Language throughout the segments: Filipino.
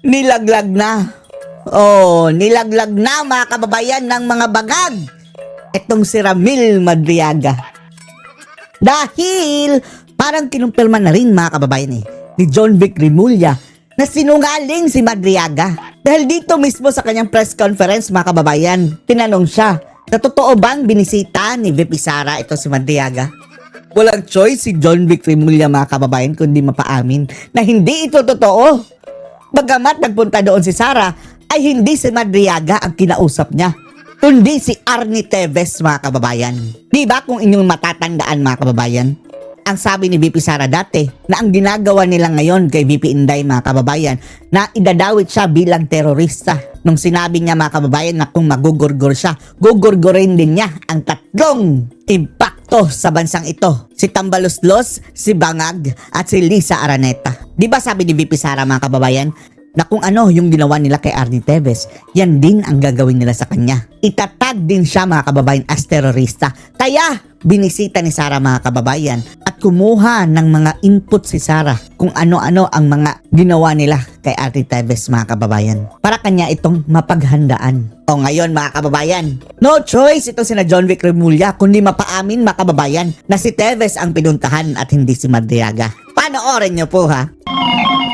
Nilaglag na. Oh, nilaglag na mga kababayan ng mga bagag. Itong si Ramil Madriaga. Dahil parang kinumpirma na rin mga kababayan ni John Vic Rimulya na sinungaling si Madriaga. Dahil dito mismo sa kanyang press conference mga kababayan, tinanong siya, na totoo bang binisita ni VP Sara ito si Madriaga? Walang choice si John Vic Rimulya mga kababayan kundi mapaamin na hindi ito totoo. Bagamat nagpunta doon si Sara, ay hindi si Madriaga ang kinausap niya, kundi si Arnie Teves mga kababayan. Di ba kung inyong matatandaan mga kababayan? Ang sabi ni VP Sara dati na ang ginagawa nila ngayon kay VP Inday mga kababayan na idadawit siya bilang terorista. Nung sinabi niya mga kababayan na kung magugurgur siya, gugurgurin din niya ang tatlong impacto sa bansang ito. Si Tambaloslos, si Bangag at si Lisa Araneta. Di ba sabi ni VP Sara mga kababayan na kung ano yung ginawa nila kay Arnie Teves, yan din ang gagawin nila sa kanya. Itatag din siya mga kababayan as terorista. Kaya binisita ni Sara mga kababayan at kumuha ng mga input si Sara kung ano-ano ang mga ginawa nila kay Arnie Teves mga kababayan. Para kanya itong mapaghandaan. O ngayon mga kababayan, no choice ito sina John Vic Rimulya kundi mapaamin mga kababayan na si Teves ang pinuntahan at hindi si Madriaga. Panoorin niyo po ha.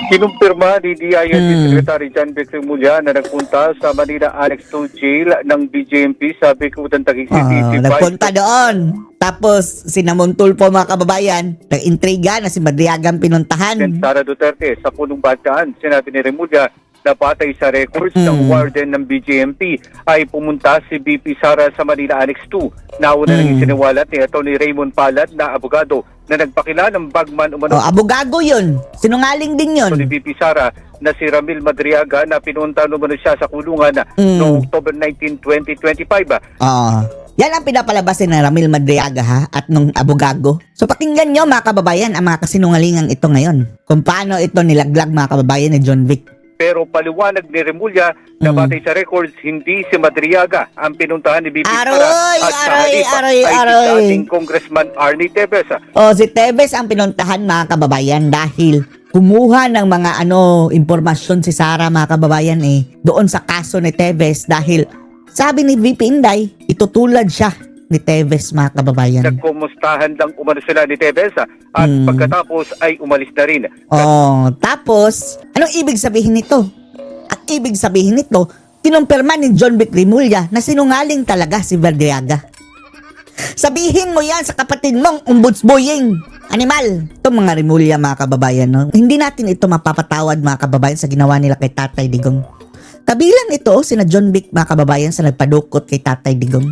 Kinumpirma ni DILG Secretary John Vic Rimulya na nagpunta sa Manila Annex 2 Jail ng BJMP sa Bikutan Taguig City. Nagpunta doon. Tapos sinamuntul po mga kababayan, nag-intriga na si Madriaga ang pinuntahan. Sara Duterte sa punong bataan, sinabi ni Rimulya na patay sa records ng warden ng BJMP ay pumunta si BP Sara sa Manila Annex 2. Nauna nang isiniwalat ni Atty. Raymond Palad na abogado na nagpakila ng bagman umano. Abogago yun. Sinungaling din yun. Ni BP Sara na si Ramil Madriaga na pinunta umano siya sa kulungan noong October 19, 2025. Yan ang pinapalabasin ng Ramil Madriaga ha, at nung abogago. So pakinggan nyo mga kababayan ang mga kasinungalingang ito ngayon. Kung paano ito nilaglag mga kababayan ni John Vic. Pero paliwanag ni Rimulya na batay sa records, hindi si Madriaga ang pinuntahan ni BP Sara at sa halip ay si dating Congressman Arnie Teves. Si Teves ang pinuntahan mga kababayan dahil kumuha ng mga impormasyon si Sara mga kababayan doon sa kaso ni Teves dahil sabi ni VP Inday, itutulad siya ni Teves mga kababayan. Nagkumustahan lang umano sila ni Teves at pagkatapos ay umalis na rin. Tapos, anong ibig sabihin nito? At ibig sabihin nito, kinumpirma ni John Vic Rimulya na sinungaling talaga si Madriaga. Sabihin mo yan sa kapatid mong ombudsboying. Animal. Itong mga Rimulya mga kababayan, no? Hindi natin ito mapapatawad mga kababayan sa ginawa nila kay Tatay Digong. Kabilang ito, sina John Vic mga kababayan sa nagpadukot kay Tatay Digong.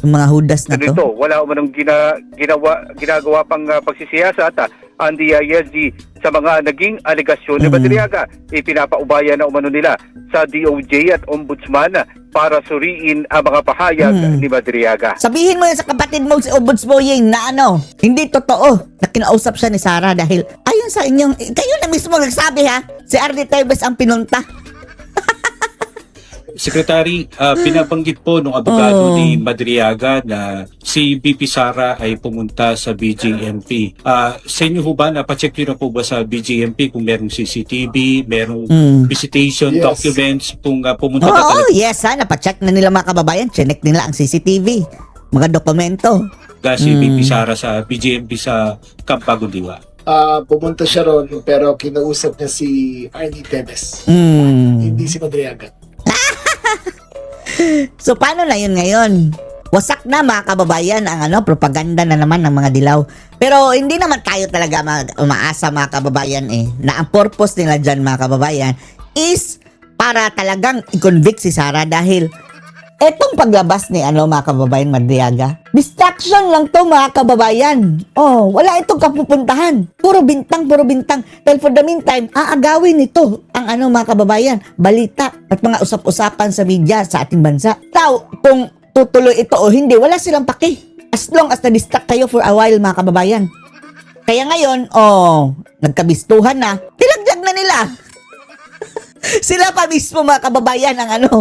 Yung mga hudas na to. Wala umanong ginagawa pang pagsisiyasat ang DILG sa mga naging alegasyon ni Madriaga. Ipinapaubaya na umano nila sa DOJ at Ombudsman para suriin ang mga pahayag ni Madriaga. Sabihin mo yan sa kapatid mo si Ombudsboying na hindi totoo na kinausap siya ni Sara dahil ayon sa inyong, kayo na mismo nagsabi ha, si Arnie Teves ang pinunta. Secretary, pinabanggit po nung abogado ni Madriaga na si BP Sara ay pumunta sa BJMP. Sa inyo ho ba, napacheck nyo na po ba sa BJMP kung merong CCTV, merong visitation documents kung pumunta ka talaga? Yes ha, napacheck na nila mga kababayan, chinek nila ang CCTV, mga dokumento. Si BP Sara sa BJMP sa Camp Bagundiwa. Pumunta siya ron pero kinausap niya si Arnie Teves. Hindi si Madriaga. So paano na yun ngayon? Wasak na mga kababayan ang propaganda na naman ng mga dilaw. Pero hindi naman tayo talaga umaasa mga kababayan na ang purpose nila dyan mga kababayan is para talagang i-convict si Sara dahil etong paglabas ni mga kababayan Madriaga, distraction lang to mga kababayan. Wala itong kapupuntahan. Puro bintang. Dahil for the meantime, aagawin nito ang mga kababayan, balita at mga usap-usapan sa media sa ating bansa. Now, kung tutuloy ito o hindi, wala silang paki. As long as na-distract kayo for a while mga kababayan. Kaya ngayon, nagkabistuhan na, tilagdag na nila. Sila pa mismo mga kababayan ang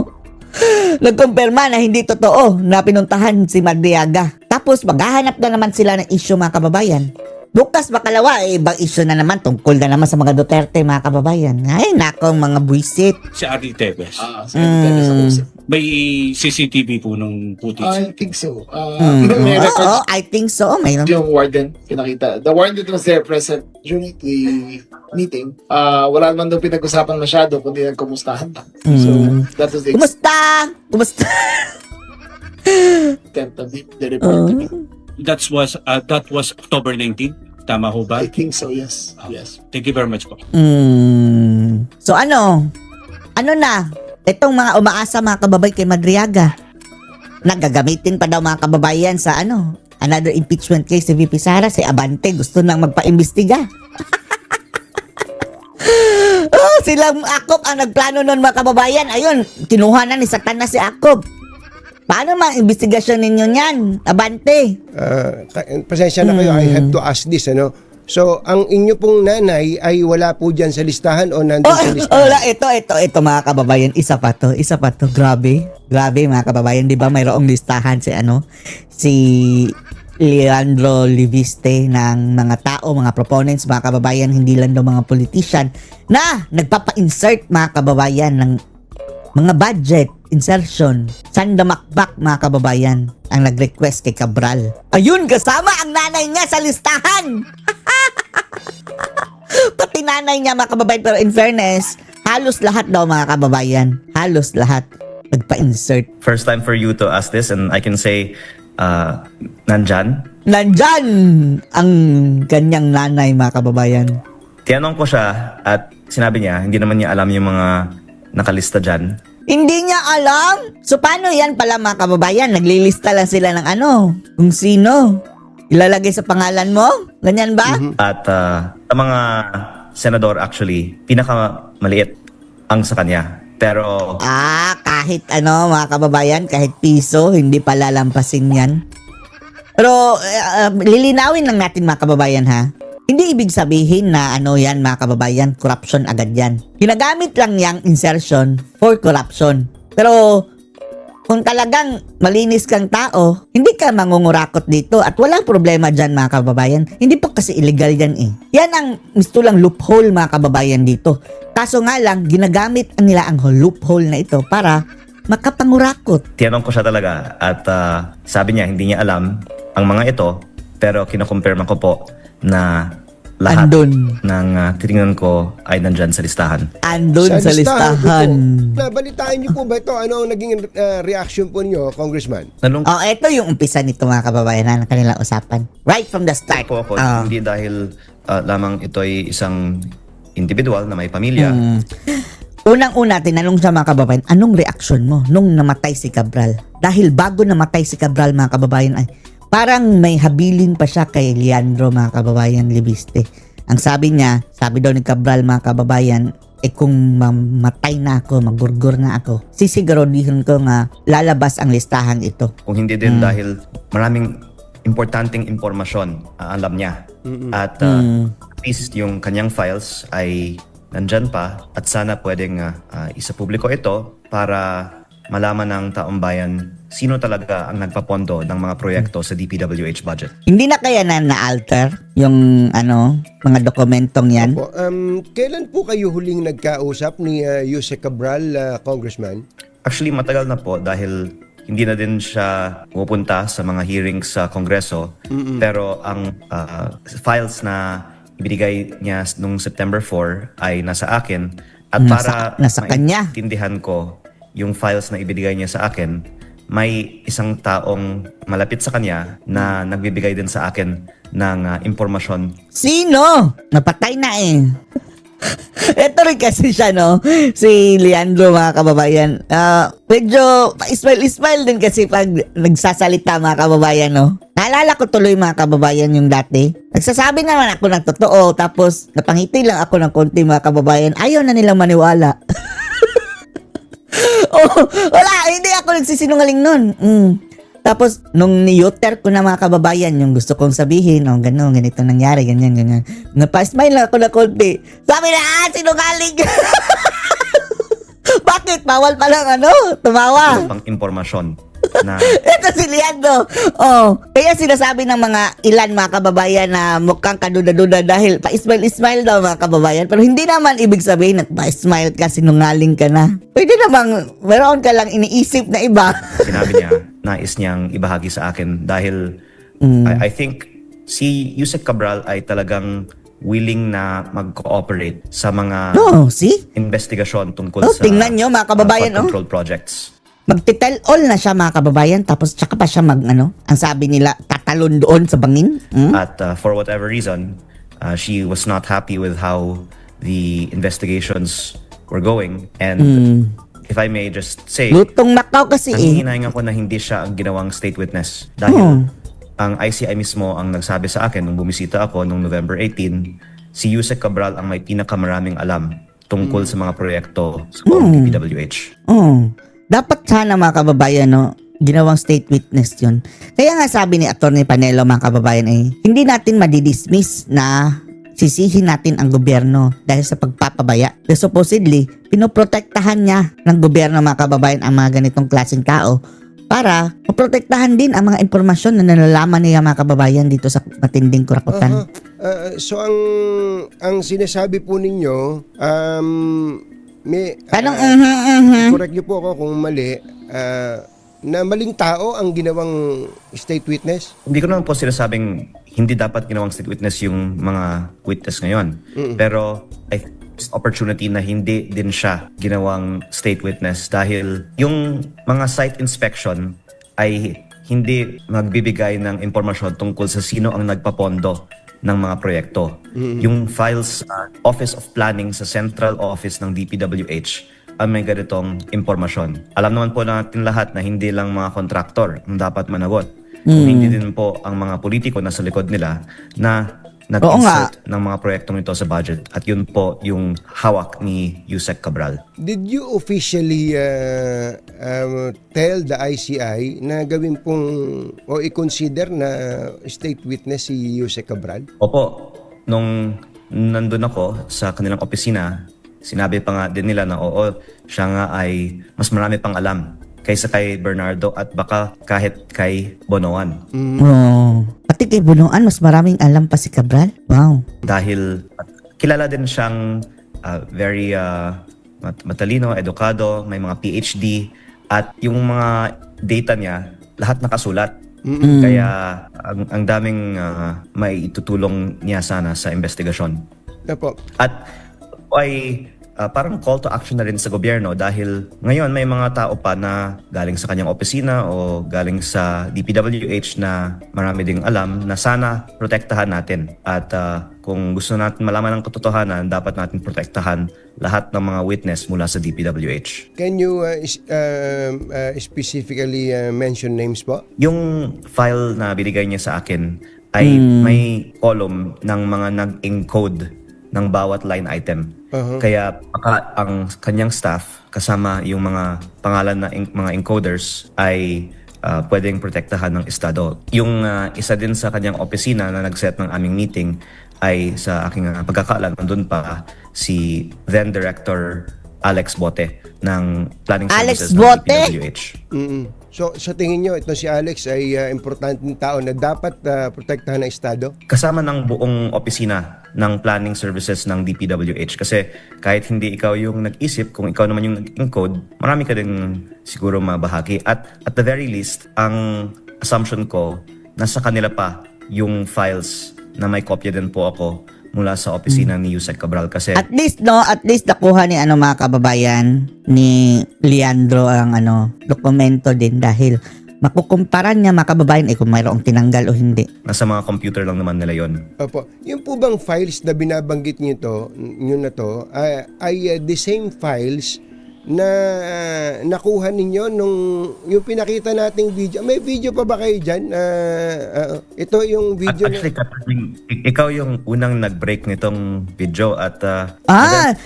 nagkumpirma na hindi totoo na pinuntahan si Madriaga. Tapos maghahanap na naman sila ng issue mga kababayan Bukas bakalawa, ibang issue na naman, tungkol na naman sa mga Duterte, mga kababayan. Ay, nakong mga buwisit. Si Arnie Tevez. Si Arnie Tevez ang usap. May CCTV po nung footage. I think so. May Oo, records I think so. Mayroon. yung warden, pinakita. The warden was there present during the meeting. Wala naman daw pinag-usapan masyado, kundi nagkumustahan lang. So, that was the Kumusta? Kumusta? extent of the report. That was October 19. Tama ho ba? I think so, yes. Yes. Thank you very much po. So ano? Ano na? Itong mga umaasa mga kababay kay Madriaga. Nagagamitin pa daw mga kababayan sa ano? Another impeachment case si VP Sara. Si Abante gusto nang magpa-imbestiga. Silang Akop ang nagplano nun mga kababayan. Ayun, kinuha na ni Satanas si Akop. Paano mga investigasyon ninyo niyan, Abante? Pasensya na kayo, I have to ask this, ano? So, ang inyo pong nanay ay wala po dyan sa listahan o nandun sa listahan? Ito mga kababayan, isa pa to. Grabe mga kababayan, di ba mayroong listahan si Leandro Liviste ng mga tao, mga proponents, mga kababayan, hindi lang daw mga politician na nagpapa-insert mga kababayan ng mga budget insertion. Sandamakbak mga kababayan ang nag-request kay Cabral. Ayun, kasama ang nanay niya sa listahan. Pati nanay niya mga kababayan, pero in fairness, halos lahat daw mga kababayan, halos lahat nagpa-insert. First time for you to ask this, and I can say, nandyan. Nandyan ang kanyang nanay mga kababayan. Tinanong ko siya at sinabi niya, hindi naman niya alam yung mga nakalista dyan. Hindi niya alam? So paano yan pala mga kababayan? Naglilista lang sila ng kung sino. Ilalagay sa pangalan mo? Ganyan ba? At sa mga senador actually, pinakamaliit ang sa kanya. Pero Kahit mga kababayan, kahit piso, hindi pala lampasin yan. Pero lilinawin lang natin mga kababayan ha. Hindi ibig sabihin na yan mga kababayan, corruption agad yan. Ginagamit lang yung insertion for corruption. Pero kung talagang malinis kang tao, hindi ka mangungurakot dito at walang problema dyan mga kababayan. Hindi pa kasi illegal yan eh. Yan ang gusto lang loophole mga kababayan dito. Kaso nga lang, ginagamit nila ang loophole na ito para makapangurakot. tinanong ko siya talaga at sabi niya hindi niya alam ang mga ito, pero kinukumpirma ko po na lahat Andun. ng titingnan ko ay nandyan sa listahan. Andun sa listahan. Po. Nabalitaan niyo po ba ito? Ano ang naging reaction po niyo, Congressman? Nalungkot Ito yung umpisa nito mga kababayan ng kanilang usapan. Right from the start. po ako, hindi dahil lamang ito ay isang individual na may pamilya. Unang-una, tinanong siya mga kababayan, anong reaksyon mo nung namatay si Cabral? Dahil bago namatay si Cabral mga kababayan ay parang may habilin pa siya kay Leandro mga kababayan Liviste. Ang sabi niya, sabi daw ni Cabral mga kababayan, kung mamatay na ako, magurgur na ako, sisigurodihin ko nga lalabas ang listahan ito. Kung hindi din dahil maraming importanteng impormasyon alam niya. At at least yung kanyang files ay nandyan pa at sana pwedeng isapubliko ito para malaman ng taong bayan sino talaga ang nagpapondo ng mga proyekto sa DPWH budget. Hindi na kaya na-alter yung mga dokumentong yan? Po, kailan po kayo huling nagkausap ni Yuse Cabral, Congressman? Actually, matagal na po dahil hindi na din siya pupunta sa mga hearings sa Kongreso. Pero ang files na ibinigay niya nung September 4 ay nasa akin. At Nasa kanya. maintindihan ko yung files na ibinigay niya sa akin, may isang taong malapit sa kanya na nagbibigay din sa akin ng impormasyon. Sino? Napatay na eh. Ito rin kasi siya, si Leandro mga kababayan. Medyo smile din kasi pag nagsasalita mga kababayan, Naalala ko tuloy mga kababayan yung dati. Nagsasabi naman ako ng totoo, tapos napangiti lang ako ng konti mga kababayan. Ayaw na nilang maniwala. Wala, hindi ako nagsisinungaling nun. Tapos, nung ni-uter ko na mga kababayan, yung gusto kong sabihin, ganito nangyari, ganyan. Napa-smile lang ako na konti. Sabi na, sinungaling! Bakit? Bawal pa lang, tumawa. Pang impormasyon na Ito si Leandro. Oh, kaya sinasabi ng mga ilan mga kababayan na mukhang kaduda-duda dahil pa-smile-smile daw mga kababayan. Pero hindi naman ibig sabihin na pa-smile ka, sinungaling ka na. Pwede namang meron ka lang iniisip na iba. sinabi niya, nais niyang ibahagi sa akin dahil I think si Yusek Cabral ay talagang willing na mag-cooperate sa mga Oh, see? investigasyon tungkol Oh, sa tingnan niyo, mga kababayan, flood control projects. Magtitel all na siya mga kababayan tapos tsaka pa siya ang sabi nila, tatalon doon sa bangin. At for whatever reason, she was not happy with how the investigations were going. And if I may just say, Lutong Macau kasi nanghihinahingan ko na hindi siya ang ginawang state witness. Dahil ang ICI mismo ang nagsabi sa akin nung bumisita ako nung November 18, si Yusek Cabral ang may pinakamaraming alam tungkol sa mga proyekto sa DPWH. Dapat sana mga kababayan, ginawang state witness yun. Kaya nga sabi ni Atty. Panelo mga kababayan hindi natin madidismiss na sisihin natin ang gobyerno dahil sa pagpapabaya. So supposedly, pinoprotektahan niya ng gobyerno mga kababayan ang mga ganitong klaseng tao para maprotektahan din ang mga impormasyon na nalalaman niya mga kababayan dito sa matinding kurakutan. So ang sinasabi po ninyo, may correct niyo po ako kung mali, na maling tao ang ginawang state witness? Hindi ko naman po sinasabing hindi dapat ginawang state witness yung mga witness ngayon. Pero I think it's opportunity na hindi din siya ginawang state witness dahil yung mga site inspection ay hindi magbibigay ng impormasyon tungkol sa sino ang nagpapondo ng mga proyekto. Yung files sa Office of Planning sa Central Office ng DPWH ang may ganitong impormasyon. Alam naman po natin lahat na hindi lang mga kontraktor ang dapat managot. Kung hindi din po ang mga politiko na sa likod nila na nag-insert ng mga proyektong ito sa budget. At yun po yung hawak ni Yusek Cabral. Did you officially tell the ICI na gawin pong o i-consider na state witness si Yusek Cabral? Opo, nung nandun ako sa kanilang opisina, sinabi pa nga din nila na oo, siya nga ay mas marami pang alam kaysa kay Bernardo at baka kahit kay Bonoan. Pati kay Bunuan, mas maraming alam pa si Cabral. Wow. Dahil kilala din siyang very matalino, edukado, may mga PhD at yung mga data niya, lahat nakasulat. Kaya ang daming may itutulong niya sana sa investigasyon. Opo. At ay parang call to action na rin sa gobyerno dahil ngayon may mga tao pa na galing sa kanyang opisina o galing sa DPWH na marami ding alam na sana protektahan natin. At kung gusto natin malaman ang katotohanan, dapat natin protektahan lahat ng mga witness mula sa DPWH. Can you specifically mention names po? Yung file na binigay niya sa akin ay may column ng mga nag-encode ng bawat line item. Kaya baka ang kanyang staff kasama yung mga pangalan na mga encoders ay pwedeng protektahan ng estado. Yung isa din sa kanyang opisina na nag-set ng aming meeting ay sa aking pagkakaalam, nandun pa si then Director Alex Bote ng Planning Alex Services Bote? ng DPWH. So sa tingin nyo, ito si Alex ay importanteng tao na dapat protektahan ng estado? Kasama ng buong opisina ng planning services ng DPWH kasi kahit hindi ikaw yung nag-isip, kung ikaw naman yung nag-encode, marami ka din siguro mabahagi. At at the very least, ang assumption ko, nasa kanila pa yung files na may kopya din po ako mula sa opisina ni Yusek Cabral kasi At least nakuha ni mga kababayan ni Leandro ang dokumento din dahil makukumpara niya mga kababayan kung mayroong tinanggal o hindi. nasa mga computer lang naman nila yon. Opo. Yung po bang files na binabanggit nyo na to, ay the same files na nakuha ninyo nung yung pinakita nating video. May video pa ba kayo dyan? Ito yung At video actually, ikaw yung unang nag-break nitong video at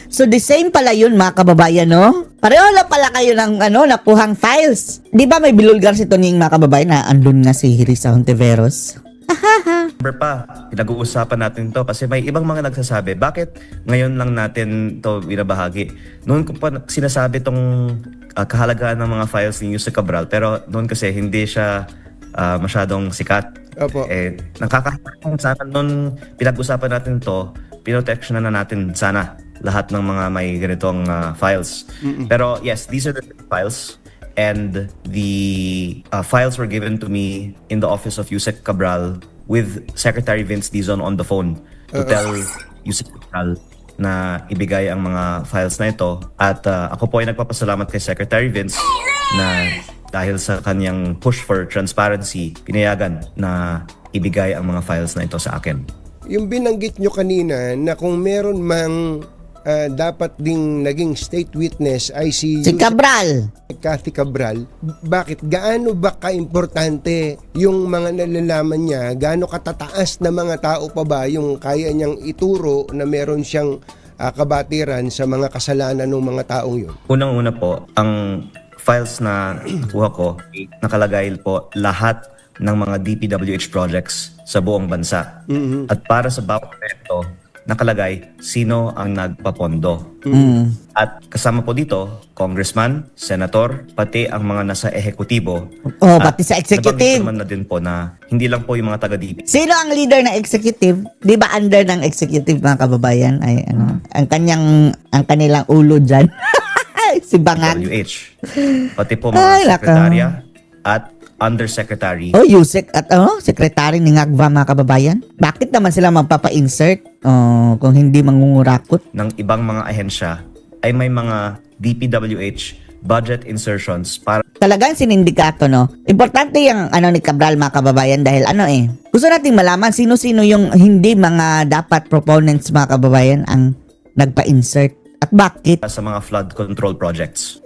So the same pala yun mga kababayan, no? Pareho lang pala kayo ng nakuhang files. Di ba may bilulgar si Toning mga kababayan na andun nga si Risa Hontiveros? Remember pa, pinag-uusapan natin to kasi may ibang mga nagsasabi, bakit ngayon lang natin to binabahagi? Noon ko pa sinasabi tong kahalagahan ng mga files ni Yusek Cabral, pero noon kasi hindi siya masyadong sikat. Opo. Nakakatawa sana noon pinag-usapan natin to, pinotection na natin sana lahat ng mga may ganitong files. Pero yes, these are the files, and the files were given to me in the office of Yusek Cabral with Secretary Vince Dizon on the phone to tell Yusek Cabral na ibigay ang mga files na ito. At ako po ay nagpapasalamat kay Secretary Vince na dahil sa kanyang push for transparency, pinayagan na ibigay ang mga files na ito sa akin. Yung binanggit nyo kanina na kung meron mang dapat ding naging state witness ay si Cabral. Cathy Cabral, bakit? Gaano ba kaimportante yung mga nalalaman niya? Gaano katataas na mga tao pa ba yung kaya niyang ituro na meron siyang kabatiran sa mga kasalanan ng mga taong yun? Unang-una po, ang files na kuha ko, nakalagay po lahat ng mga DPWH projects sa buong bansa. At para sa bawat proyekto, nakalagay sino ang nagpapondo. At kasama po dito, congressman, senator, pati ang mga nasa ehekutibo. Pati sa executive. Nabanggit naman na din po na hindi lang po yung mga taga-DP. Sino ang leader ng executive? 'Di ba under ng executive, mga kababayan, ay ang kanilang ulo diyan. Si Bangag. WH. Pati po mga sekretarya at undersecretary. Yusek at secretary ni Ngagva, mga kababayan. Bakit naman sila magpapa-insert kung hindi mangungurakot? Ng ibang mga ahensya ay may mga DPWH budget insertions para Talagang sinindikato, no? Importante yung ni Cabral, mga kababayan, dahil gusto nating malaman sino-sino yung hindi mga dapat proponents, mga kababayan, ang nagpa-insert. At bakit? sa mga flood control projects.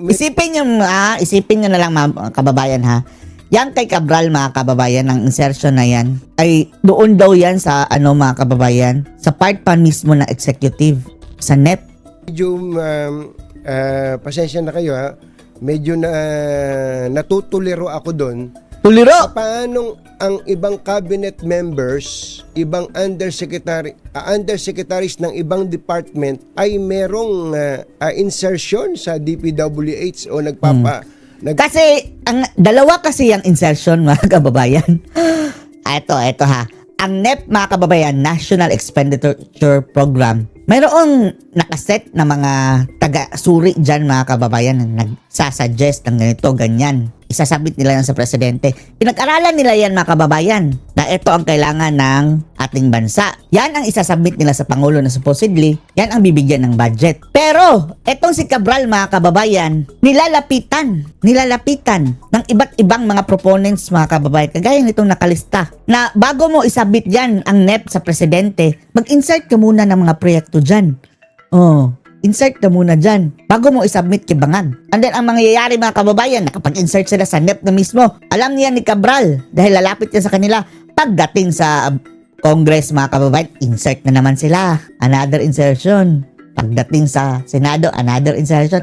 Isipin nyo na lang, mga kababayan, ha. Yan kay Cabral, mga kababayan, ang insertion na yan ay doon daw yan sa mga kababayan, sa part pa mismo ng executive, sa NEP. Medyo pasensya na kayo, ha. Medyo natutuliro ako doon. Tuliro! Paano ang ibang cabinet members, ibang undersecretaries ng ibang department ay merong insertion sa DPWH o Kasi, dalawa kasi yung insertion, mga kababayan. Ito ha. Ang NEP, mga kababayan, National Expenditure Program, mayroong nakaset na mga taga-suri dyan, mga kababayan, na nagsasuggest ng ganito, ganyan. Isasabit nila yan sa presidente. Pinag-aralan nila yan, mga kababayan, na ito ang kailangan ng ating bansa. Yan ang isasabit nila sa Pangulo na supposedly, yan ang bibigyan ng budget. Pero, etong si Cabral, mga kababayan, nilalapitan ng iba't ibang mga proponents, mga kababayan, kagaya nitong nakalista, na bago mo isabit yan ang NEP sa presidente, mag-insert ka muna ng mga proyekto dyan. Insert ka muna dyan bago mo isubmit kay Bangag. And then, ang mangyayari, mga kababayan, nakapag-insert sila sa NEP na mismo. Alam niya ni Cabral dahil lalapit niya sa kanila. Pagdating sa Congress, mga kababayan, insert na naman sila. Another insertion. Pagdating sa Senado, another insertion.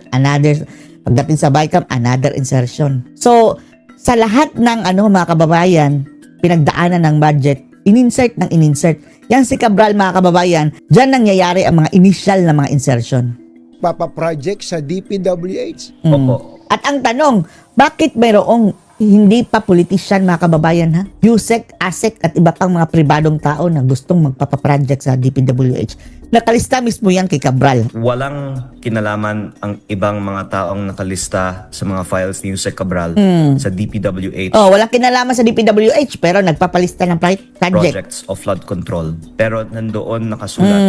Pagdating sa BICAM, another insertion. So, sa lahat ng mga kababayan, pinagdaanan ng budget, in-insert. Yan si Cabral, mga kababayan, dyan nangyayari ang mga initial na mga insertion. Papa-project sa DPWH. Opo. At ang tanong, bakit mayroong hindi pa politician, mga kababayan, ha? Yusek, ASEC at iba pang mga pribadong tao na gustong magpapaproject sa DPWH. Nakalista mismo yan kay Cabral. Walang kinalaman ang ibang mga taong nakalista sa mga files ni Yusek Cabral sa DPWH Walang kinalaman sa DPWH pero nagpapalista ng project. projects of flood control. Pero nandoon nakasulat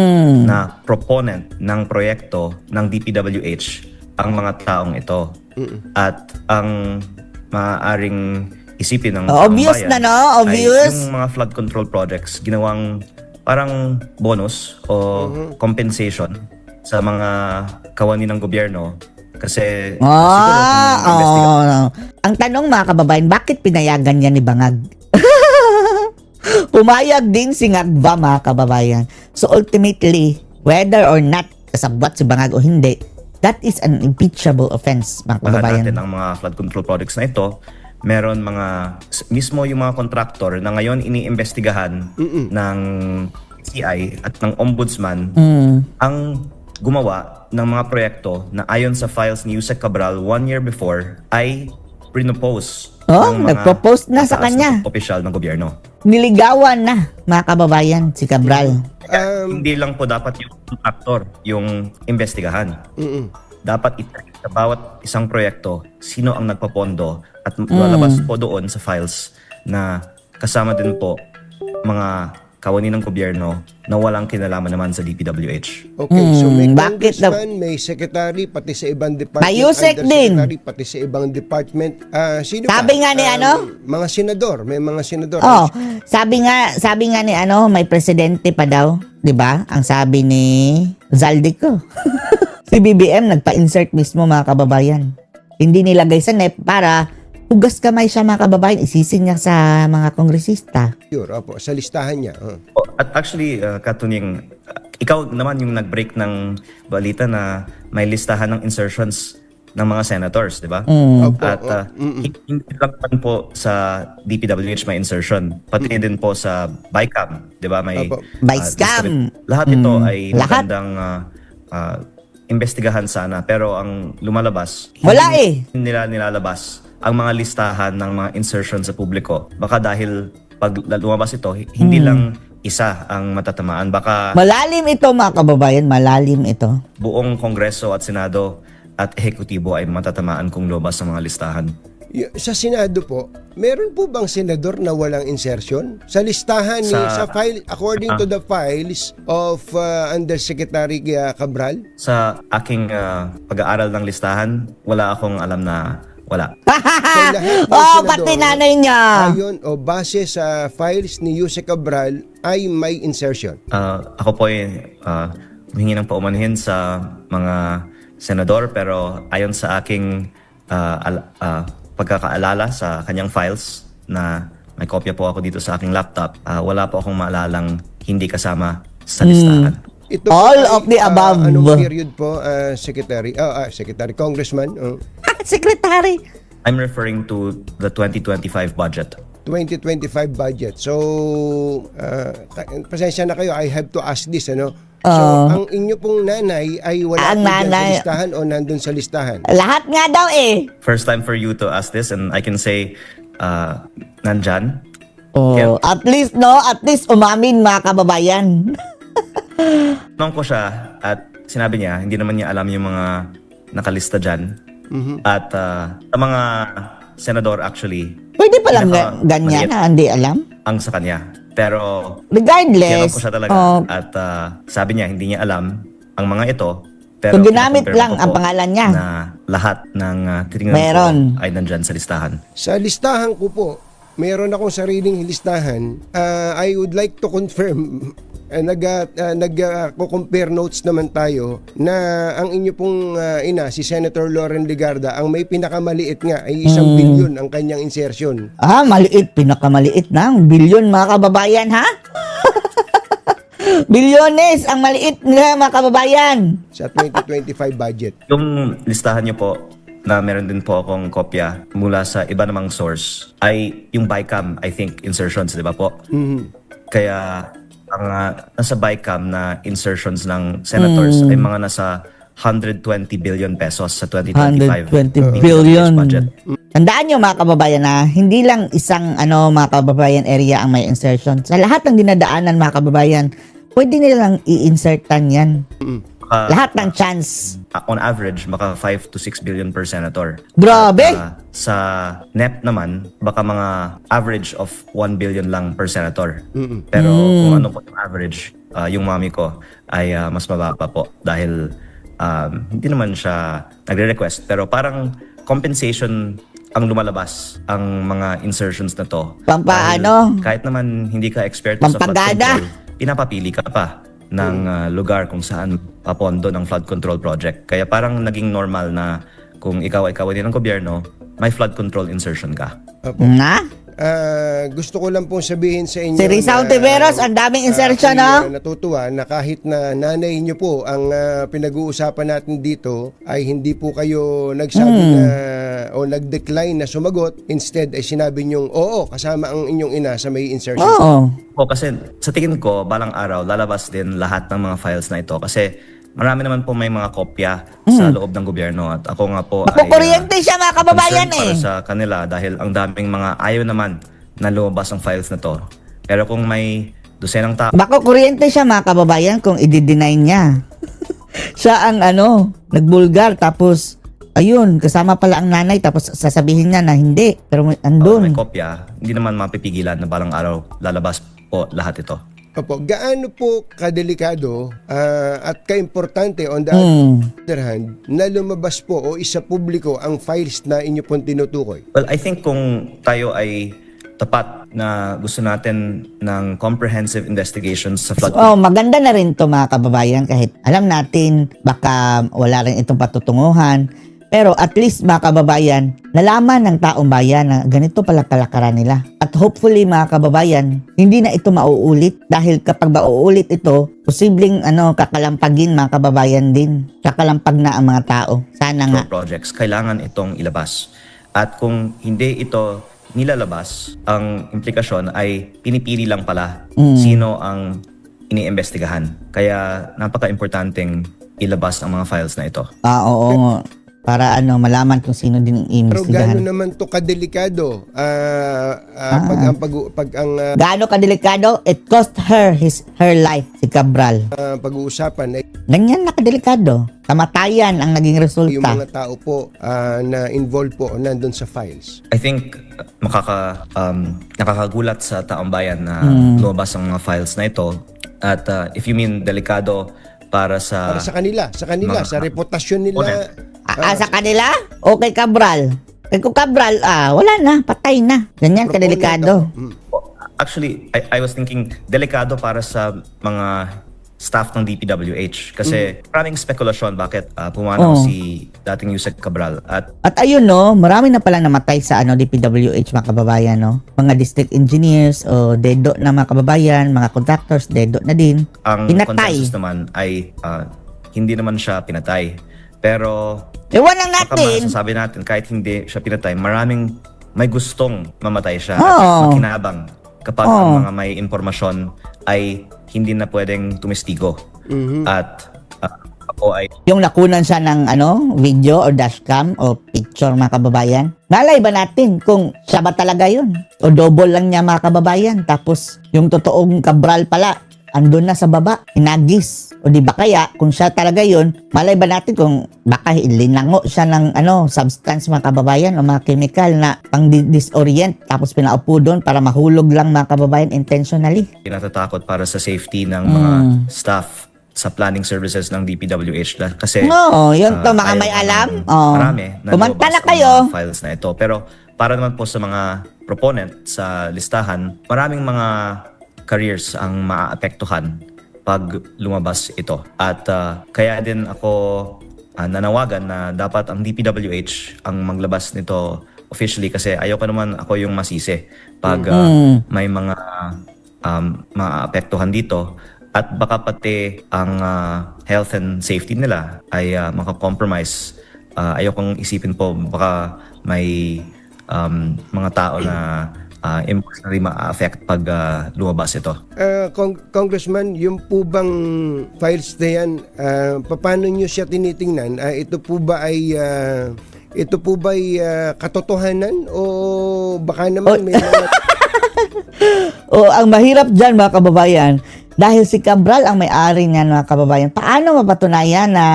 na proponent ng proyekto ng DPWH ang mga taong ito. At ang maaaring isipin ng Obvious bayan na, no? Obvious. ay yung mga flood control projects ginawang parang bonus o compensation sa mga kawani ng gobyerno kasi Ang tanong, mga kababayan, bakit pinayagan niya ni Bangag? Pumayag din si Ngagva, mga kababayan. So ultimately, whether or not kasabwat si Bangag o hindi, that is an impeachable offense, mga kababayan. natin ang mga flood control projects na ito. Meron mismo yung mga contractor na ngayon iniimbestigahan ng CI at ng ombudsman ang gumawa ng mga proyekto na ayon sa files ni Yusek Cabral 1 year before ay prinopose Oh, ng mga nagpropose na sa mataas kanya. na opisyal ng gobyerno. Niligawan na, mga kababayan, si Cabral. Hindi lang po dapat yung actor yung investigahan. Dapat i-track sa bawat isang proyekto sino ang nagpapondo at lalabas po doon sa files na kasama din po mga kawani ng gobyerno na walang kinalaman naman sa DPWH. Okay, so may bakit na- congressman, may secretary, pati sa ibang department, May Yusek din. undersecretary, pati sa ibang department. Sino Sabi pa? nga ni ano? Mga senador, may mga senador. Oh, sabi nga ni ano, may presidente pa daw, 'di ba? Ang sabi ni Zaldico. Si BBM nagpa-insert mismo, mga kababayan. Hindi nilagay sa NEP para hugas kamay siya, mga kababayan, isising niya sa mga kongresista. Sure, opo, sa listahan niya. At actually, Katunying, ikaw naman yung nag-break ng balita na may listahan ng insertions ng mga senators, di ba? Opo, At hindi lang man po sa DPWH may insertion, pati din po sa BICAM, di ba? May Opo. Vicecam. lahat ito ay Lahat. magandang investigahan sana, pero ang lumalabas, Wala hindi nila nilalabas ang mga listahan ng mga insertion sa publiko. Baka dahil pag lumabas ito, hindi lang isa ang matatamaan. Baka Malalim ito, mga kababayan, malalim ito. buong Kongreso at Senado at Ehekutibo ay matatamaan kung lumabas ang mga listahan. Sa Senado po, meron po bang senador na walang insertion? Sa listahan ni, sa file, according to the files of Undersecretary Cabral? Sa aking pag-aaral ng listahan, wala akong alam na wala. So, lahat ng Oh, senador, pati nanay niya. ayon o base sa files ni Yusek Cabral ay may insertion. Ako po ay humingi ng paumanhin sa mga senador, pero ayon sa aking pagkakaalala sa kanyang files na may kopya po ako dito sa aking laptop, wala po akong maalalang hindi kasama sa listahan. Ito All po of the above. Anong period po, Secretary? Secretary, Congressman, Secretary. I'm referring to the 2025 budget. 2025 budget. So, pasensya na kayo, I have to ask this, ano? So, ang inyo pong nanay ay wala Ang po dyan sa nanay- listahan o nandun sa listahan? Lahat nga daw eh. First time for you to ask this, and I can say, nandyan. Oh, Yeah. at least umamin, mga kababayan. Tanong ko siya at sinabi niya, hindi naman niya alam yung mga nakalista dyan. At sa mga senador actually, Pwede palang maliit ganyan na, hindi alam. ang sa kanya. Pero tinanong Regardless. ko siya talaga at sabi niya hindi niya alam ang mga ito. Pero So, ginamit kinakonfirm lang ko ang po pangalan niya. Na lahat ng titingnan Meron. ko ay nandyan sa listahan. Sa listahan ko po, meron akong sariling listahan. I would like to confirm, nag-compare notes naman tayo na ang inyo pong ina, si Senator Loren Legarda, ang may pinakamaliit nga ay 1 bilyon ang kanyang insertion. Maliit. Pinakamaliit na. Bilyon, mga kababayan, ha? Bilyones ang maliit nila, mga kababayan. Sa 2025 budget. Yung listahan niyo po na meron din po akong kopya mula sa iba namang source ay yung BICAM, I think, insertions, di ba po? Kaya ang nasa BICAM na insertions ng senators ay mga nasa 120 billion pesos sa 2025 120 billion. budget. Tandaan nyo, mga kababayan, na hindi lang isang mga kababayan area ang may insertion. Sa lahat ng dinadaanan, mga kababayan, pwede nilang i-insertan yan. Lahat ng chance. On average, maka 5 to 6 billion per senator. Grabe! At, sa NEP naman, baka mga average of 1 billion lang per senator. Pero kung ano po yung average, yung mami ko ay mas mababa po dahil hindi naman siya nagre-request. Pero parang compensation ang lumalabas ang mga insertions na to. Dahil kahit naman hindi ka eksperto sa flood Pampagada. control, pinapapili ka pa ng lugar kung saan papondo ng flood control project. Kaya parang naging normal na kung ikaw ay kawani ng gobyerno, may flood control insertion ka. Na? Gusto ko lang pong sabihin sa inyo Si Rizal Tiveros, ang daming insertion, ako'y, natutuwa na kahit na nanay niyo po ang pinag-uusapan natin dito ay hindi po kayo nagsabi na o nag-decline na sumagot. Instead ay sinabi niyong oo, kasama ang inyong ina sa may insertion. Oo. O kasi sa tingin ko, balang araw, lalabas din lahat ng mga files na ito. Kasi marami naman po may mga kopya sa loob ng gobyerno at ako nga po Makukuryente siya mga kababayan concerned para eh. sa kanila dahil ang daming mga ayaw naman na lumabas ang files na to. Pero kung may dosenang tao Makukuryente siya mga kababayan kung i-deny niya. Siya ang nagbulgar tapos ayun, kasama pala ang nanay tapos sasabihin niya na hindi. Pero may andun. kopya, hindi naman mapipigilan na balang araw lalabas po lahat ito. Opo, gaano po kadelikado at kaimportante on the other hand na lumabas po o isa publiko ang files na inyo pong tinutukoy? Well, I think kung tayo ay tapat na gusto natin ng comprehensive investigations sa flood Maganda na rin to mga kababayan kahit alam natin baka wala rin itong patutunguhan. Pero at least mga kababayan, nalaman ng taong bayan na ganito pala kalakaran nila. At hopefully mga kababayan, hindi na ito mauulit dahil kapag mauulit ito, posibleng kakalampagin mga kababayan din. Kakalampag na ang mga tao. Sana nga. projects, kailangan itong ilabas. At kung hindi ito nilalabas, ang implikasyon ay pinipili lang pala sino ang iniimbestigahan. Kaya napaka-importanteng ilabas ang mga files na ito. Oo. Para malaman kung sino din ang Pero gaano iimbestigahan. naman to kadelikado pag ang Gaano kadelikado? It cost her her life, si Cabral. pag-uusapan ay Ganyan na kadelikado. Kamatayan ang naging yung resulta. mga tao po na involved po nandun sa files. I think nakakagulat sa taong bayan na lumabas ang mga files na ito. At if you mean delikado para sa Para sa kanila, sa reputasyon nila. Sa kanila? Okay, Cabral. Kung Cabral, wala na, patay na. Ganyan kadelikado. Actually, I was thinking delikado para sa mga staff ng DPWH kasi maraming spekulasyon bakit pumanaw si dating Yusek Cabral at At ayun marami na palang namatay sa DPWH mga kababayan Mga district engineers o dedo na mga kababayan, mga contractors, dedo na din. ang Pinatay. consensus naman ay hindi naman siya pinatay. Pero Ewan lang baka natin. masasabi natin kahit hindi siya pinatay, maraming may gustong mamatay siya Oo. at makinabang kapag Oo. ang mga may impormasyon ay hindi na pwedeng tumistigo. At ako ay Yung nakunan siya ng video o dashcam o picture mga kababayan. Nalay ba natin kung siya ba talaga yun? O double lang niya mga kababayan. Tapos yung totoong Cabral pala, andun na sa baba, inagis. O di ba kaya, kung siya talaga yun, malay ba natin kung baka linango siya ng substance mga kababayan o mga chemical na pang disorient tapos pinaupo doon para mahulog lang mga kababayan intentionally. natatakot para sa safety ng mga staff sa planning services ng DPWH kasi No, yun to mga ayaw may naman alam. marami na Kumanta lumabas na ang kayo. mga files na ito. Pero para naman po sa mga proponent sa listahan, maraming mga careers ang maaapektuhan pag lumabas ito. At kaya din ako nanawagan na dapat ang DPWH ang maglabas nito officially kasi ayoko naman ako yung masisi pag may mga maapektuhan dito at baka pati ang health and safety nila ay makakompromise. Ayokong isipin po baka may mga tao na emotionally ma-affect pag lumabas ito. Congressman, yung po bang files na yan, paano nyo siya tinitingnan? Ito po ba ay katotohanan o baka naman may mga Ang mahirap dyan mga kababayan, dahil si Cabral ang may-ari niyan mga kababayan, paano mapatunayan na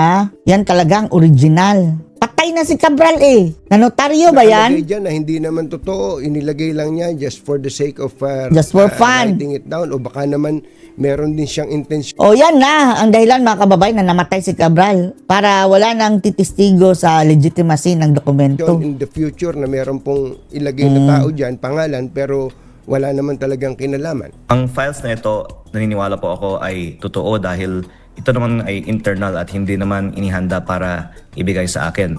yan talagang original? Patay na si Cabral Nanotaryo ba yan? nakalagay dyan na hindi naman totoo, inilagay lang niya just for the sake of Just for fun. writing it down o baka naman meron din siyang intention O yan na, ang dahilan mga kababayan na namatay si Cabral para wala nang titistigo sa legitimacy ng dokumento. in the future na meron pong ilagay na tao dyan, pangalan, pero wala naman talagang kinalaman. Ang files na ito, naniniwala po ako ay totoo dahil ito naman ay internal at hindi naman inihanda para ibigay sa akin.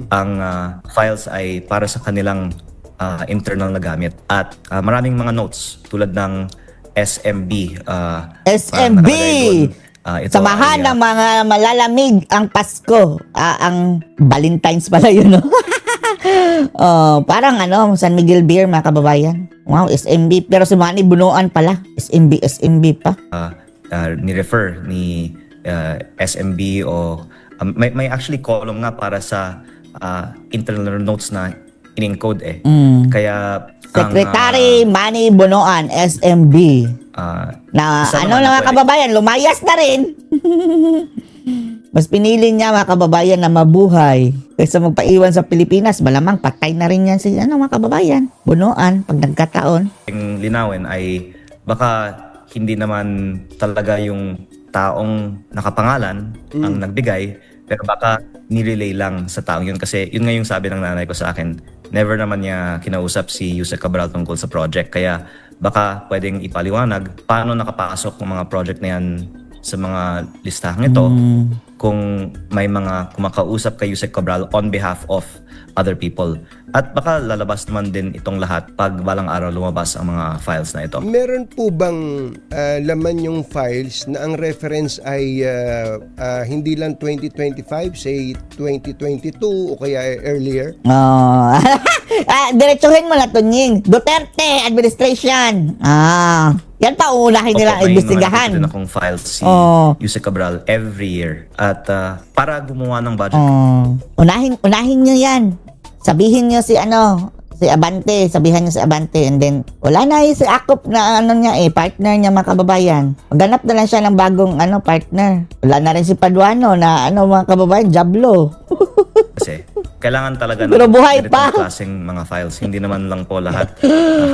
Ang files ay para sa kanilang internal na gamit. At maraming mga notes tulad ng SMB. SMB! Ito Samahan ay, ng mga malalamig ang Pasko. Ang Valentine's pala yun, no? Parang San Miguel Beer, mga kababayan. Wow, SMB. Pero si Manny Bunuan pala. SMB pa. ni-refer ni SMB o may actually column nga para sa internal notes na in-encode eh. Kaya Secretary Manny Bonoan, SMB. Na isa ano naman na mga pwede- kababayan, lumayas na rin. Mas pinili niya mga kababayan na mabuhay kaysa magpaiwan sa Pilipinas. Malamang patay na rin yan si mga kababayan. Bonoan, pag nagkataon. Ang linawin ay baka hindi naman talaga yung taong nakapangalan ang nagbigay, pero baka nirelay lang sa taong yun. Kasi yun nga yung sabi ng nanay ko sa akin, never naman niya kinausap si Yusek Cabral tungkol sa project. Kaya baka pwedeng ipaliwanag paano nakapasok ng mga project na yan sa mga listahang ito kung may mga kumakausap kay Yusek Cabral on behalf of other people. At baka lalabas naman din itong lahat pag balang araw lumabas ang mga files na ito. Meron po bang laman yung files na ang reference ay hindi lang 2025, say 2022 o kaya earlier? Diretsuhin mo na to, Nying. Duterte administration. Yan pa uulahin nilang May mga imbestigahan. nakikita din akong files si Yusek Cabral every year. At para gumawa ng budget, Unahin nyo yan. Sabihin nyo si Abante, sabihan nyo si Abante, and then wala na si Akop na partner niya mga kababayan. Maghanap na lang siya ng bagong partner. Wala na rin si Paduano na mga kababayan, Jablo. kasi kailangan talaga Pero buhay ganitong pa. klaseng mga files. Hindi naman lang po lahat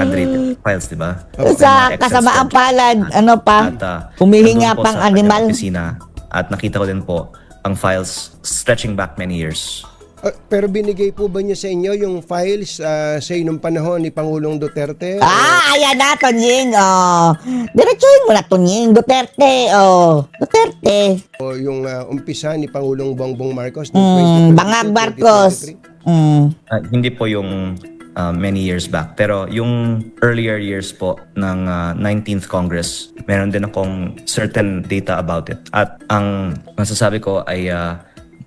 handwritten files, di ba? Sa May mga Excel kasamaang spreadsheet. palad, At humihinga nandun po pang sa kanyang animal. opisina at nakita ko din po ang files stretching back many years. Pero binigay po ba niya sa inyo yung files say nung panahon ni Pangulong Duterte? Ayan na, Tonying. Diretsuhin mo na, Tonying. Duterte. Duterte. O yung umpisa ni Pangulong Bongbong Marcos? noong 2022, Bangag Marcos. 2023? Hindi po yung many years back. Pero yung earlier years po ng 19th Congress, meron din akong certain data about it. At ang masasabi ko ay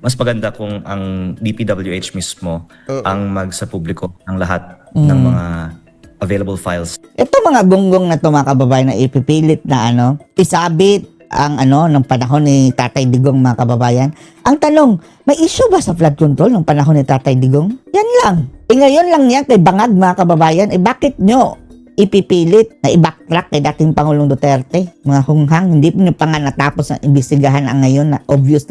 mas maganda kung ang DPWH mismo ang magsa publiko ng lahat ng mga available files. Ito mga gunggong na ito mga kababayan na ipipilit na isabit ang ng panahon ni Tatay Digong mga kababayan. Ang tanong, may issue ba sa flood control ng panahon ni Tatay Digong? Yan lang. Ngayon lang yan kay Bangag mga kababayan. Bakit nyo ipipilit na i-backtrack kay dating Pangulong Duterte? Mga hunghang, hindi nyo pa nga natapos ang imbestigahan ang ngayon na obvious.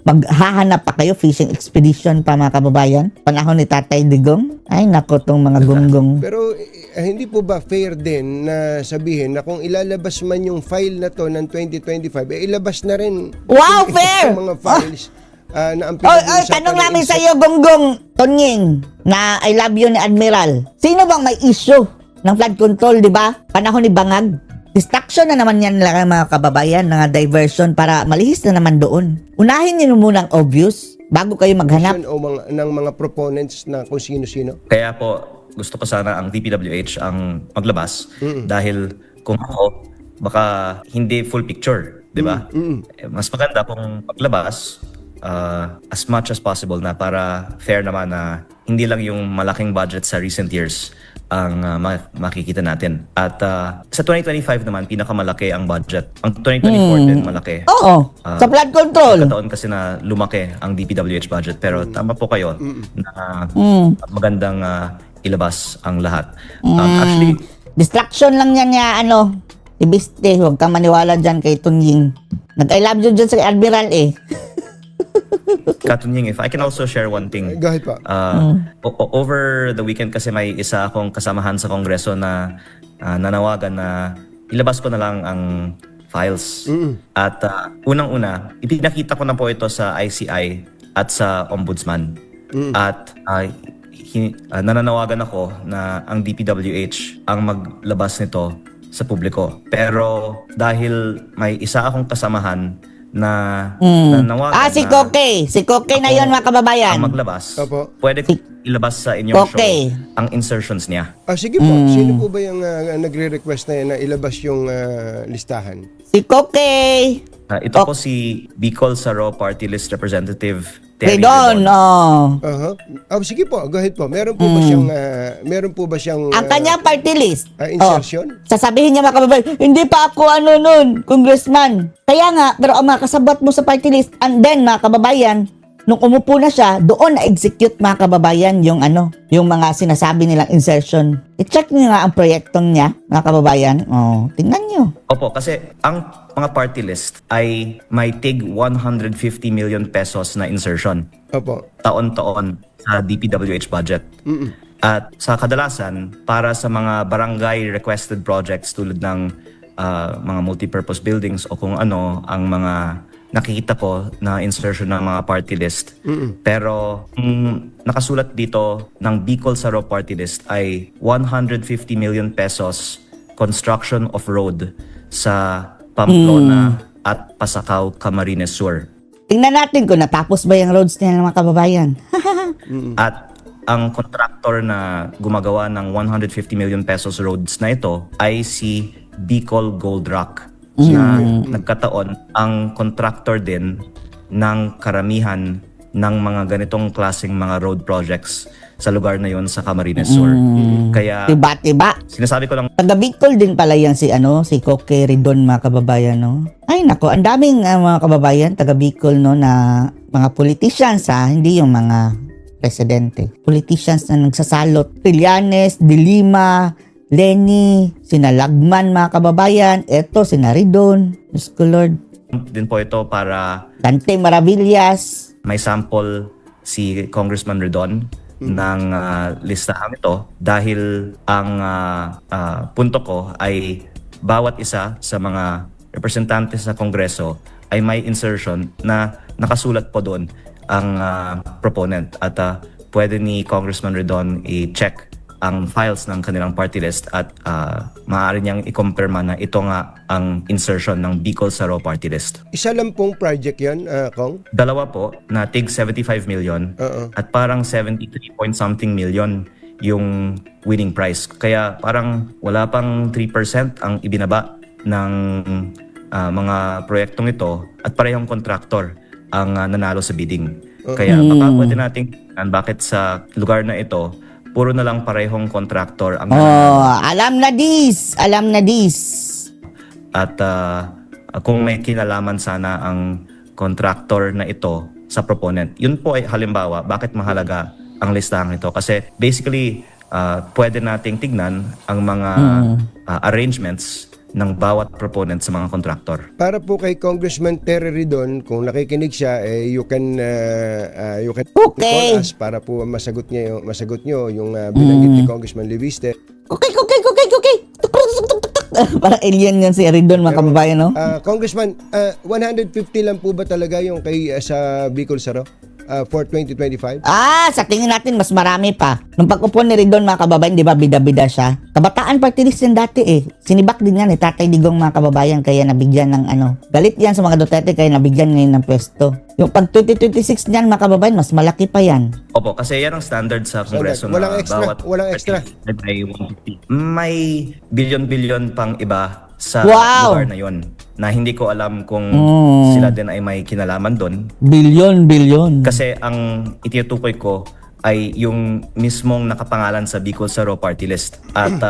Maghahanap pa kayo, fishing expedition pa mga kababayan. Panahon ni Tatay Digong. Ay nako tong mga gunggong. Pero hindi po ba fair din na sabihin na kung ilalabas man yung file na to ng 2025, ilabas na rin Wow, fair! yung mga files na ang Tanong namin sa iyo, Gonggong Tonying, na I love you ni Admiral. Sino bang may issue ng flood control, di ba? Panahon ni Bangag. Distraction na naman yan lang mga kababayan, mga diversion para malihis na naman doon. Unahin niyo muna ang obvious bago kayo maghanap. o ng mga proponents na kung sino-sino. Kaya po, gusto ko sana ang DPWH ang maglabas dahil kung ako, baka hindi full picture, di ba? Mas maganda kung maglabas as much as possible na para fair naman na hindi lang yung malaking budget sa recent years ang makikita natin. At sa 2025 naman, pinakamalaki ang budget. Ang 2024 din malaki. Oo, sa flood control. Kataon kasi na lumaki ang DPWH budget. Pero tama po kayo na magandang ilabas ang lahat. Actually, Distraction lang yan niya, ibiste, huwag kang maniwala dyan kay Tonying. Nag-I love you dyan sa Admiral Katunying, if I can also share one thing. Go ahead pa. Over the weekend kasi may isa akong kasamahan sa Kongreso na nanawagan na ilabas ko na lang ang files. At unang-una, ipinakita ko na po ito sa ICI at sa Ombudsman. At nananawagan ako na ang DPWH ang maglabas nito sa publiko. Pero dahil may isa akong kasamahan na nanawagan si Koke. Si Koke na yon mga kababayan. ang maglabas, Opo. pwede ko ilabas sa inyong Okay. show ang insertions niya. Sige po, sino po ba yung nagre-request na yan na ilabas yung listahan? Si Koke. Ito po si Bicol Saro Party List Representative Terry Redon, Redon. oh. Sige po, go ahead po. Meron po ba siyang Ang kanyang party list. insertion? Sasabihin niya mga kababayan, hindi pa ako nun, congressman. Kaya nga, pero ang mga kasabot mo sa party list, and then mga kababayan, nung umupo na siya, doon na-execute mga kababayan yung yung mga sinasabi nilang insertion. I-check niyo nga ang proyektong niya, mga kababayan. Oh, tingnan niyo. Opo, kasi ang mga party list ay may tig 150 million pesos na insertion Opo. taon-taon sa DPWH budget. At sa kadalasan, para sa mga barangay requested projects tulad ng mga multipurpose buildings o kung ano ang mga nakikita ko na insertion ng mga party list. Pero nakasulat dito ng Bicol Saro party list ay 150 million pesos construction of road sa Pamplona at Pasacao, Camarines Sur. Tingnan natin kung natapos ba yung roads niya ng mga kababayan. At ang contractor na gumagawa ng 150 million pesos roads na ito ay si Bicol Gold Rock. Na nagkataon ang contractor din ng karamihan ng mga ganitong klaseng mga road projects sa lugar na yon sa Camarines Sur. Kaya Tiba-tiba. sinasabi ko lang Taga Bicol din pala yan si Coque Redon mga kababayan, no? Ay nako, ang daming mga kababayan taga Bicol, no, na mga politicians, hindi yung mga presidente. Politicians na nagsasalot. Trillanes, De Lima, Lenny, sina Lagman mga kababayan, eto sina Redon. Diyos ko Lord. din po ito para Dante Maravillas. may sample si Congressman Redon ng listahan ito dahil ang punto ko ay bawat isa sa mga representante sa Kongreso ay may insertion na nakasulat po doon ang proponent at pwede ni Congressman Redon i-check ang files ng kanilang party list at maaari niyang i-confirma na ito nga ang insertion ng Bicol Saro party list. Isa lang pong project yan, Kong? Dalawa po na tig 75 million at parang 73 point something million yung winning price. Kaya parang wala pang 3% ang ibinaba ng mga proyektong ito at parehong kontraktor ang nanalo sa bidding. Kaya baka pwede nating bakit sa lugar na ito puro na lang parehong kontraktor ang nanalo. Alam na this. At kung may kinalaman sana ang kontraktor na ito sa proponent, yun po ay halimbawa bakit mahalaga ang listahan ito. Kasi basically, pwede nating tignan ang mga arrangements ng bawat proponent sa mga kontraktor. Para po kay Congressman Terry Redon, kung nakikinig siya, you can Okay. call us para po masagot nyo yung binanggit ni Congressman Leviste. Okay. Parang alien yan si Redon mga kababayan, no? Congressman, 150 lang po ba talaga yung kay sa Bicol Saro for 2025? Sa tingin natin mas marami pa. Nung pag-upo ni Redon mga kababayan, di ba, bida-bida siya. Kabataan party list yan dati Sinibak din yan Tatay Digong mga kababayan, kaya nabigyan ng galit yan sa mga Duterte, kaya nabigyan ngayon ng pwesto. Yung pag 2026 niyan mga kababayan, mas malaki pa yan. Opo, kasi yan ang standard sa Kongreso Walang na extra, bawat walang extra. may 150. May bilyon-bilyon pang iba sa Wow! lugar na yon na hindi ko alam kung sila din ay may kinalaman doon. Bilyon. Kasi ang itinutukoy ko ay yung mismong nakapangalan sa Bicol Saro party list. At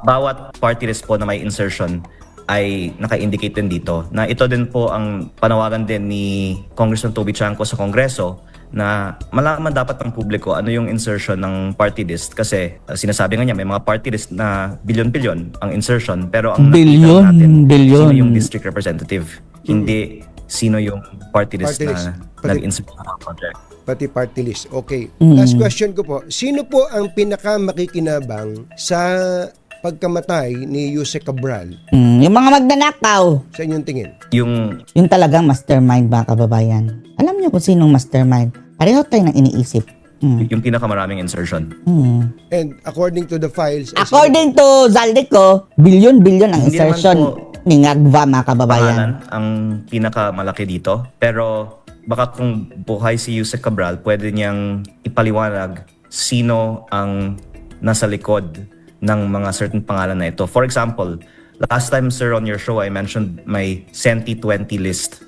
bawat party list po na may insertion ay naka-indicate din dito na ito din po ang panawagan din ni Congressman Toby Chanco sa Kongreso na malaman dapat ng publiko ano yung insertion ng party list kasi sinasabi nga niya may mga party list na bilyon-bilyon ang insertion pero ang nakikita natin sino yung district representative, hindi sino yung party list na nag-insert sa project. Pati party list. Okay. Last question ko po. Sino po ang pinaka-makikinabang sa pagkamatay ni Jose Cabral Yung mga magnanakaw. sa inyong tingin? Yung talagang mastermind mga kababayan. Alam niyo kung sinong mastermind? Pareho tayo nang iniisip. Yung pinakamaraming insertion. And according to the files, According to Zaldico, bilyon ang Hindi naman insertion po ni Ngagva mga kababayan. pangalan ang pinakamalaki dito. Pero baka kung buhay si Jose Cabral, pwede niyang ipaliwanag sino ang nasa likod ng mga certain pangalan na ito. For example, last time sir on your show, I mentioned may Senti 20 list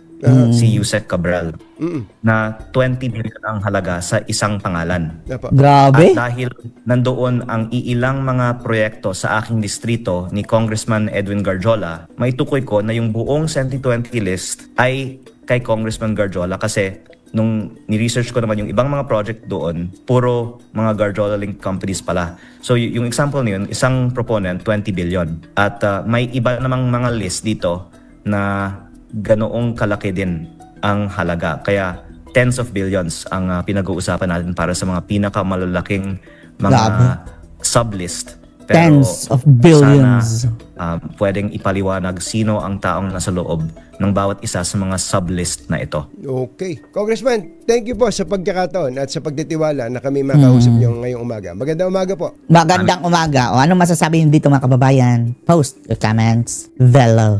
si Yusek Cabral, Mm. na 20 billion ang halaga sa isang pangalan. Apo. Grabe. At dahil nandoon ang iilang mga proyekto sa aking distrito ni Congressman Edwin Garjola, maitukoy ko na yung buong 2020 list ay kay Congressman Garjola kasi nung ni-research ko naman yung ibang mga project doon, puro mga Garjola linked companies pala. So yung example niyon, isang proponent, 20 billion. At may iba namang mga list dito na ganoong kalaki din ang halaga. Kaya tens of billions ang pinag-uusapan natin para sa mga pinakamalalaking mga Grabe. sublist. Tens of billions. Sana pwedeng ipaliwanag sino ang taong nasa loob ng bawat isa sa mga sublist na ito. Okay. Congressman, thank you po sa pagkakataon at sa pagtitiwala na kami makausap niyo ngayong umaga. Magandang umaga po. Magandang umaga. O ano masasabi niyo dito mga kababayan? Post your comments below.